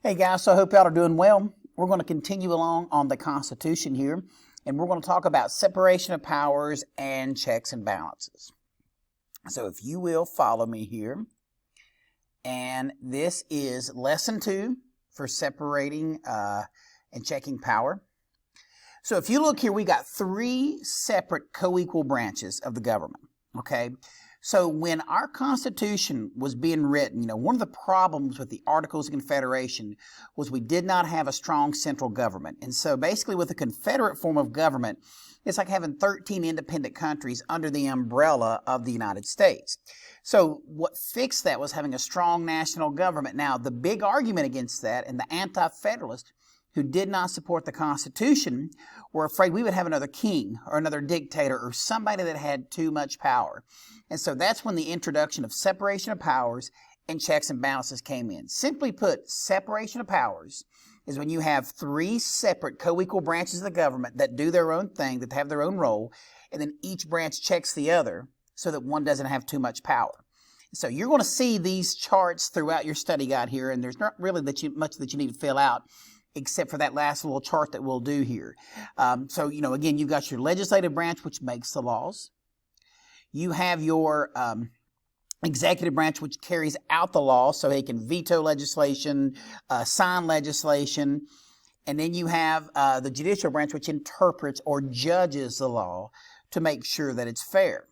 Hey guys, so I hope y'all are doing well. We're going to continue along on the Constitution here, and we're going to talk about separation of powers and checks and balances. So if you will follow me here, and this is lesson 2 for separating and checking power. So if you look here, we got 3 separate co-equal branches of the government, okay? So when our Constitution was being written, one of the problems with the Articles of Confederation was we did not have a strong central government. And so basically with a Confederate form of government, it's like having 13 independent countries under the umbrella of the United States. So what fixed that was having a strong national government. Now, the big argument against that, and the anti-federalists who did not support the Constitution were afraid we would have another king or another dictator or somebody that had too much power. And so that's when the introduction of separation of powers and checks and balances came in. Simply put, separation of powers is when you have 3 separate co-equal branches of the government that do their own thing, that have their own role, and then each branch checks the other so that one doesn't have too much power. So you're going to see these charts throughout your study guide here, and there's not really much that you need to fill out except for that last little chart that we'll do here. So, again, you've got your legislative branch, which makes the laws. You have your executive branch, which carries out the law, so they can veto legislation, sign legislation. And then you have the judicial branch, which interprets or judges the law to make sure that it's fair.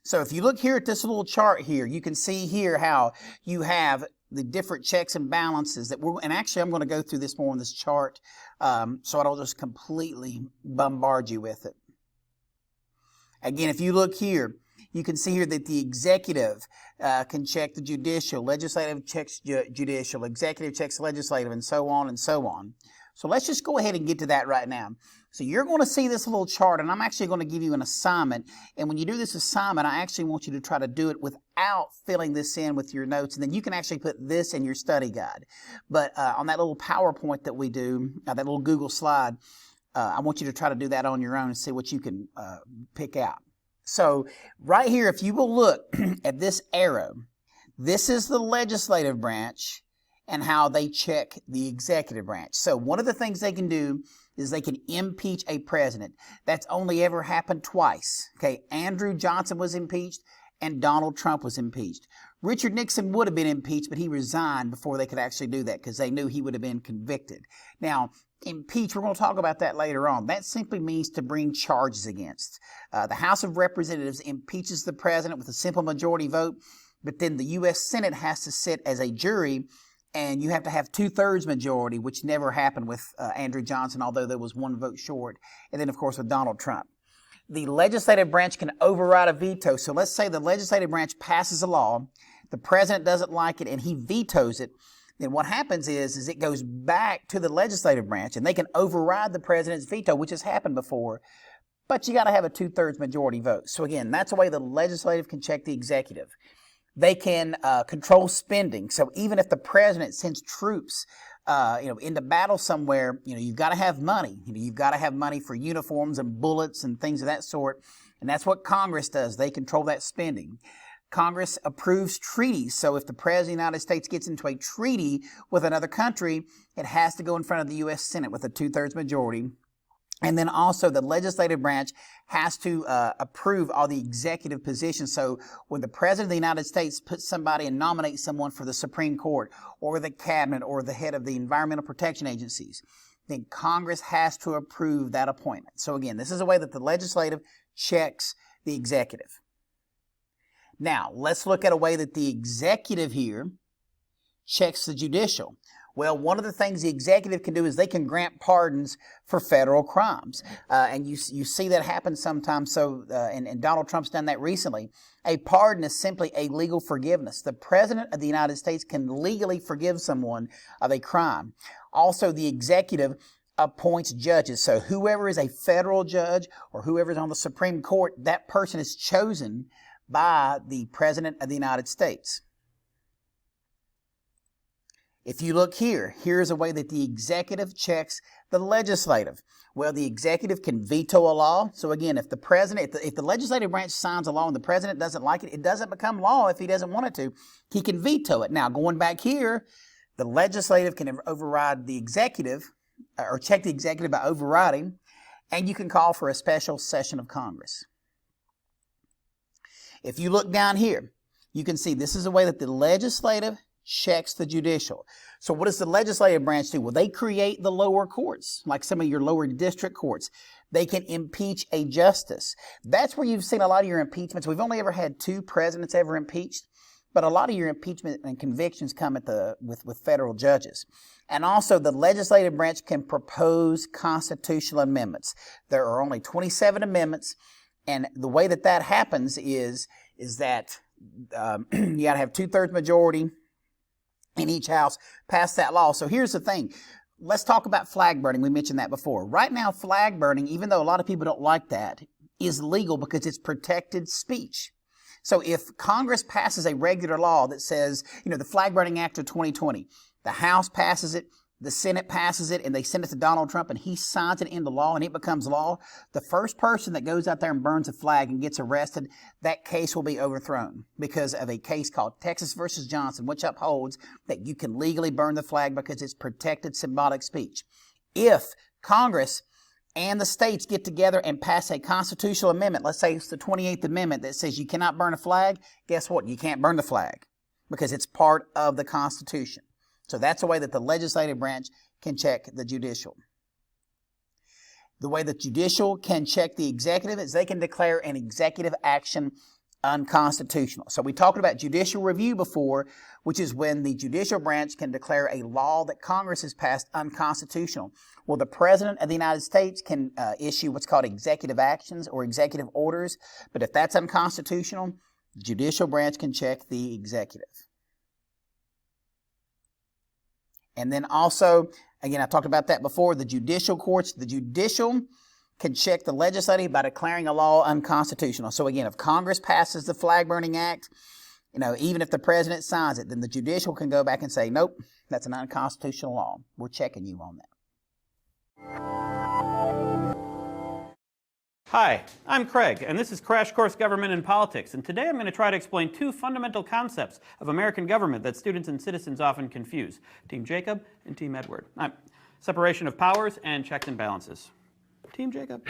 So if you look here at this little chart here, you can see here how you have the different checks and balances and actually I'm going to go through this more on this chart so I don't just completely bombard you with it. Again, if you look here, you can see here that the executive can check the judicial, legislative checks judicial, executive checks legislative, and so on and so on. So let's just go ahead and get to that right now. So you're going to see this little chart, and I'm actually going to give you an assignment. And when you do this assignment, I actually want you to try to do it without filling this in with your notes. And then you can actually put this in your study guide. But on that little PowerPoint that we do, that little Google slide, I want you to try to do that on your own and see what you can pick out. So right here, if you will look at this arrow, this is the legislative branch and how they check the executive branch. So one of the things they can do is they can impeach a president. That's only ever happened twice. Okay, Andrew Johnson was impeached and Donald Trump was impeached. Richard Nixon would have been impeached, but he resigned before they could actually do that because they knew he would have been convicted. Now, impeach, we're going to talk about that later on. That simply means to bring charges against. The House of Representatives impeaches the president with a simple majority vote, but then the U.S. Senate has to sit as a jury, and you have to have 2/3 majority, which never happened with Andrew Johnson, although there was 1 vote short, and then, of course, with Donald Trump. The legislative branch can override a veto. So let's say the legislative branch passes a law, the president doesn't like it, and he vetoes it. Then what happens is it goes back to the legislative branch, and they can override the president's veto, which has happened before, but you got to have a 2/3 majority vote. So again, that's the way the legislative can check the executive. They can control spending. So even if the president sends troops, into battle somewhere, you've got to have money. You've got to have money for uniforms and bullets and things of that sort. And that's what Congress does. They control that spending. Congress approves treaties. So if the President of the United States gets into a treaty with another country, it has to go in front of the U.S. Senate with a 2/3 majority. And then also the legislative branch has to approve all the executive positions. So when the President of the United States puts somebody and nominates someone for the Supreme Court or the cabinet or the head of the Environmental Protection Agencies, then Congress has to approve that appointment. So again, this is a way that the legislative checks the executive. Now, let's look at a way that the executive here checks the judicial. Well, one of the things the executive can do is they can grant pardons for federal crimes. And you see that happen sometimes. So, and Donald Trump's done that recently. A pardon is simply a legal forgiveness. The President of the United States can legally forgive someone of a crime. Also, the executive appoints judges. So whoever is a federal judge or whoever is on the Supreme Court, that person is chosen by the President of the United States. If you look here, here's a way that the executive checks the legislative. Well, the executive can veto a law. So again, if the legislative branch signs a law and the president doesn't like it, it doesn't become law if he doesn't want it to. He can veto it. Now, going back here, the legislative can override the executive or check the executive by overriding, and you can call for a special session of Congress. If you look down here, you can see this is a way that the legislative checks the judicial. So what does the legislative branch do? Well, they create the lower courts, like some of your lower district courts. They can impeach a justice. That's where you've seen a lot of your impeachments. We've only ever had 2 presidents ever impeached, but a lot of your impeachment and convictions come with federal judges. And also the legislative branch can propose constitutional amendments. There are only 27 amendments, and the way that happens is that you got to have 2/3 majority in each house pass that law. So here's the thing. Let's talk about flag burning. We mentioned that before. Right now, flag burning, even though a lot of people don't like that, is legal because it's protected speech. So if Congress passes a regular law that says, the Flag Burning Act of 2020, the House passes it, the Senate passes it, and they send it to Donald Trump, and he signs it into law, and it becomes law, the first person that goes out there and burns a flag and gets arrested, that case will be overthrown because of a case called Texas versus Johnson, which upholds that you can legally burn the flag because it's protected symbolic speech. If Congress and the states get together and pass a constitutional amendment, let's say it's the 28th Amendment that says you cannot burn a flag, guess what? You can't burn the flag because it's part of the Constitution. So that's the way that the legislative branch can check the judicial. The way the judicial can check the executive is they can declare an executive action unconstitutional. So we talked about judicial review before, which is when the judicial branch can declare a law that Congress has passed unconstitutional. Well, the President of the United States can issue what's called executive actions or executive orders, but if that's unconstitutional, the judicial branch can check the executive. And then also, again, I talked about that before, the judicial courts, the judicial can check the legislative by declaring a law unconstitutional. So again, if Congress passes the Flag Burning Act, even if the president signs it, then the judicial can go back and say, nope, that's an unconstitutional law. We're checking you on that. Hi, I'm Craig, and this is Crash Course Government and Politics, and today I'm going to try to explain 2 fundamental concepts of American government that students and citizens often confuse: Team Jacob and Team Edward. Separation of powers and checks and balances. Team Jacob.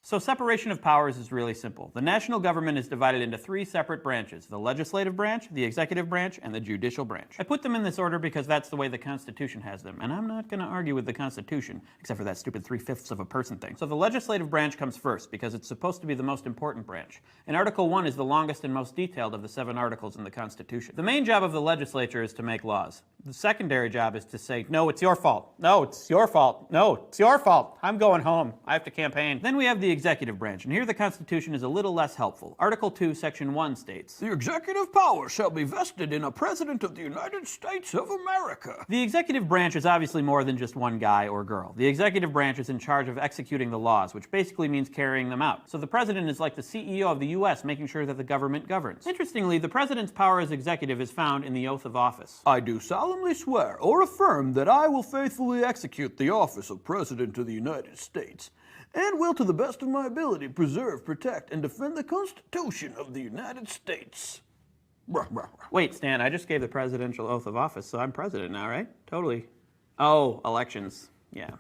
So separation of powers is really simple. The national government is divided into 3 separate branches: the legislative branch, the executive branch, and the judicial branch. I put them in this order because that's the way the Constitution has them, and I'm not going to argue with the Constitution, except for that stupid 3/5 of a person thing. So the legislative branch comes first because it's supposed to be the most important branch. And Article 1 is the longest and most detailed of the 7 articles in the Constitution. The main job of the legislature is to make laws. The secondary job is to say, no, it's your fault. No, it's your fault. No, it's your fault. I'm going home. I have to campaign. Then we have the executive branch, and here the Constitution is a little less helpful. Article 2, Section 1 states, "The executive power shall be vested in a President of the United States of America." The executive branch is obviously more than just one guy or girl. The executive branch is in charge of executing the laws, which basically means carrying them out. So the president is like the CEO of the U.S., making sure that the government governs. Interestingly, the president's power as executive is found in the oath of office. "I do solemnly swear or affirm that I will faithfully execute the office of President of the United States, and will to the best of my ability preserve, protect, and defend the Constitution of the United States." Wait, Stan, I just gave the presidential oath of office, so I'm president now, right? Totally. Oh, elections. Yeah.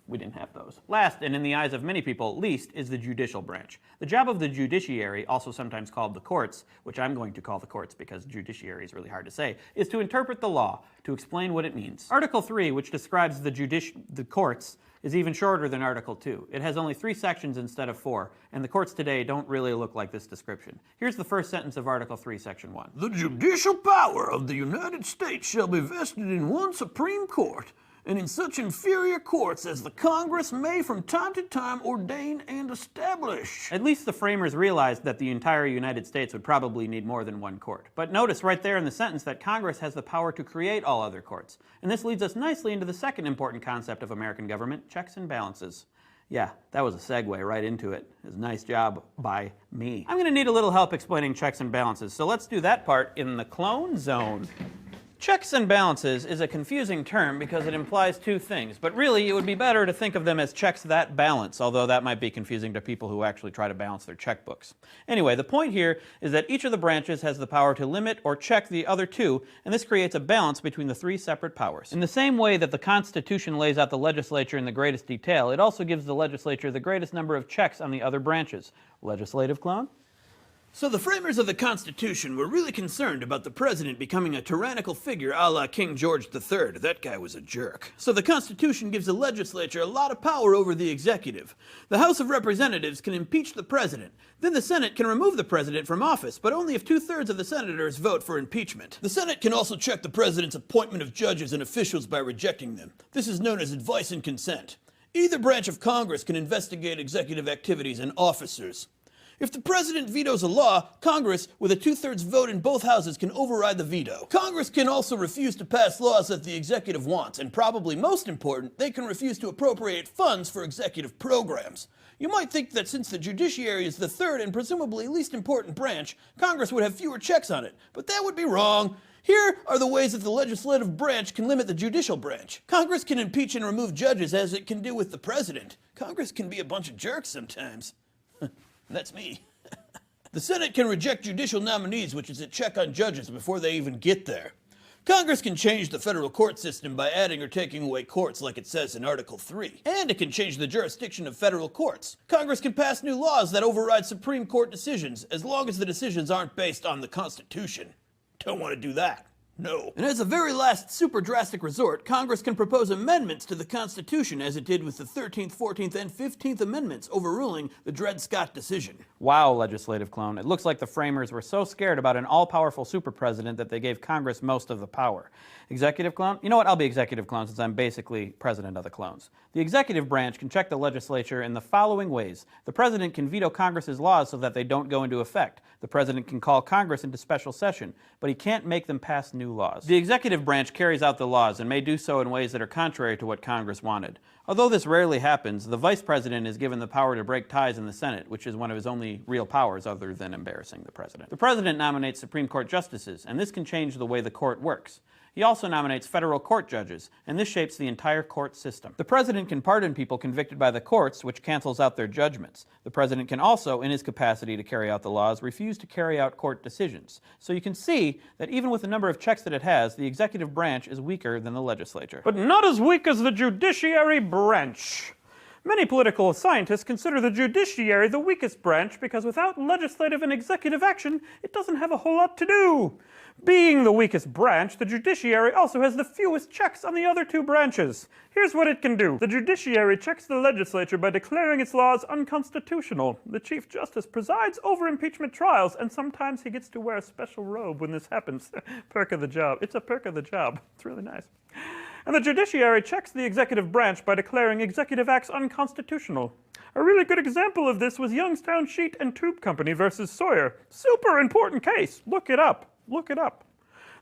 We didn't have those. Last, and in the eyes of many people, least, is the judicial branch. The job of the judiciary, also sometimes called the courts, which I'm going to call the courts because judiciary is really hard to say, is to interpret the law, to explain what it means. Article 3, which describes the courts, is even shorter than Article 2. It has only 3 sections instead of 4, and the courts today don't really look like this description. Here's the first sentence of Article 3, Section 1. "The judicial power of the United States shall be vested in one Supreme Court, and in such inferior courts as the Congress may from time to time ordain and establish." At least the framers realized that the entire United States would probably need more than one court. But notice right there in the sentence that Congress has the power to create all other courts. And this leads us nicely into the second important concept of American government: checks and balances. Yeah, that was a segue right into it. It was a nice job by me. I'm going to need a little help explaining checks and balances, so let's do that part in the clone zone. Checks and balances is a confusing term because it implies two things, but really it would be better to think of them as checks that balance, although that might be confusing to people who actually try to balance their checkbooks. Anyway, the point here is that each of the branches has the power to limit or check the other two, and this creates a balance between the three separate powers. In the same way that the Constitution lays out the legislature in the greatest detail, it also gives the legislature the greatest number of checks on the other branches. Legislative clone? So the framers of the Constitution were really concerned about the president becoming a tyrannical figure a la King George III. That guy was a jerk. So the Constitution gives the legislature a lot of power over the executive. The House of Representatives can impeach the president. Then the Senate can remove the president from office, but only if 2/3 of the senators vote for impeachment. The Senate can also check the president's appointment of judges and officials by rejecting them. This is known as advice and consent. Either branch of Congress can investigate executive activities and officers. If the president vetoes a law, Congress, with a 2/3 vote in both houses, can override the veto. Congress can also refuse to pass laws that the executive wants, and probably most important, they can refuse to appropriate funds for executive programs. You might think that since the judiciary is the third and presumably least important branch, Congress would have fewer checks on it, but that would be wrong. Here are the ways that the legislative branch can limit the judicial branch. Congress can impeach and remove judges as it can do with the president. Congress can be a bunch of jerks sometimes. That's me. The Senate can reject judicial nominees, which is a check on judges before they even get there. Congress can change the federal court system by adding or taking away courts like it says in Article 3. And it can change the jurisdiction of federal courts. Congress can pass new laws that override Supreme Court decisions as long as the decisions aren't based on the Constitution. Don't want to do that. No. And as a very last super drastic resort, Congress can propose amendments to the Constitution as it did with the 13th, 14th, and 15th Amendments, overruling the Dred Scott decision. Wow, legislative clone. It looks like the framers were so scared about an all-powerful super president that they gave Congress most of the power. Executive clone? You know what? I'll be executive clone since I'm basically president of the clones. The executive branch can check the legislature in the following ways. The president can veto Congress's laws so that they don't go into effect. The president can call Congress into special session, but he can't make them pass new laws. The executive branch carries out the laws and may do so in ways that are contrary to what Congress wanted. Although this rarely happens, the vice president is given the power to break ties in the Senate, which is one of his only real powers other than embarrassing the president. The president nominates Supreme Court justices, and this can change the way the court works. He also nominates federal court judges, and this shapes the entire court system. The president can pardon people convicted by the courts, which cancels out their judgments. The president can also, in his capacity to carry out the laws, refuse to carry out court decisions. So you can see that even with the number of checks that it has, the executive branch is weaker than the legislature. But not as weak as the judiciary branch. Many political scientists consider the judiciary the weakest branch because without legislative and executive action, it doesn't have a whole lot to do. Being the weakest branch, the judiciary also has the fewest checks on the other two branches. Here's what it can do. The judiciary checks the legislature by declaring its laws unconstitutional. The Chief Justice presides over impeachment trials, and sometimes he gets to wear a special robe when this happens. Perk of the job. It's a perk of the job. It's really nice. And the judiciary checks the executive branch by declaring executive acts unconstitutional. A really good example of this was Youngstown Sheet and Tube Company versus Sawyer. Super important case. Look it up. Look it up.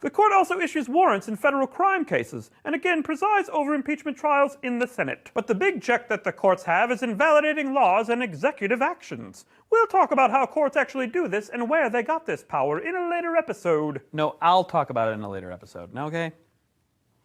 The court also issues warrants in federal crime cases, and again presides over impeachment trials in the Senate. But the big check that the courts have is invalidating laws and executive actions. We'll talk about how courts actually do this and where they got this power in a later episode. No, I'll talk about it in a later episode. Now, okay?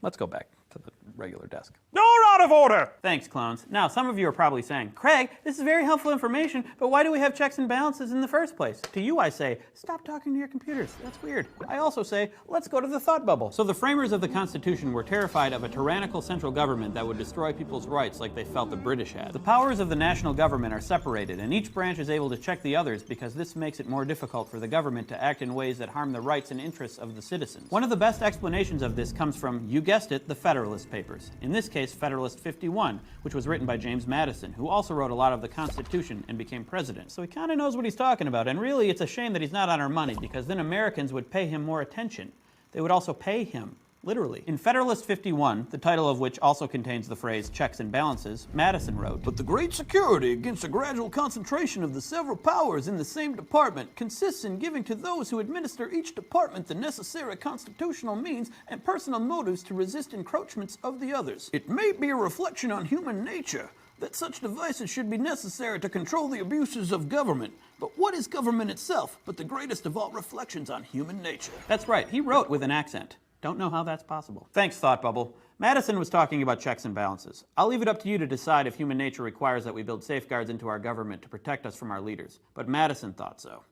Let's go back to the regular desk. You're out of order! Thanks, clones. Now, some of you are probably saying, Craig, this is very helpful information, but why do we have checks and balances in the first place? To you, I say, stop talking to your computers. That's weird. I also say, let's go to the thought bubble. So the framers of the Constitution were terrified of a tyrannical central government that would destroy people's rights like they felt the British had. The powers of the national government are separated, and each branch is able to check the others because this makes it more difficult for the government to act in ways that harm the rights and interests of the citizens. One of the best explanations of this comes from, you guessed it, the Federalist Papers. In this case, Federalist 51, which was written by James Madison, who also wrote a lot of the Constitution and became president. So he kind of knows what he's talking about, and really it's a shame that he's not on our money, because then Americans would pay him more attention. They would also pay him, literally. In Federalist 51, the title of which also contains the phrase checks and balances, Madison wrote, "But the great security against a gradual concentration of the several powers in the same department consists in giving to those who administer each department the necessary constitutional means and personal motives to resist encroachments of the others. It may be a reflection on human nature, that such devices should be necessary to control the abuses of government. But what is government itself but the greatest of all reflections on human nature? That's right, he wrote with an accent. Don't know how that's possible. Thanks, Thought Bubble. Madison was talking about checks and balances. I'll leave it up to you to decide if human nature requires that we build safeguards into our government to protect us from our leaders. But Madison thought so.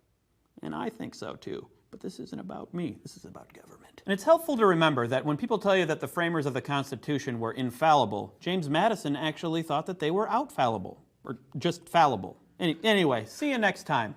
And I think so too. But this isn't about me, this is about government. And it's helpful to remember that when people tell you that the framers of the Constitution were infallible, James Madison actually thought that they were outfallible, or just fallible. Anyway, see you next time.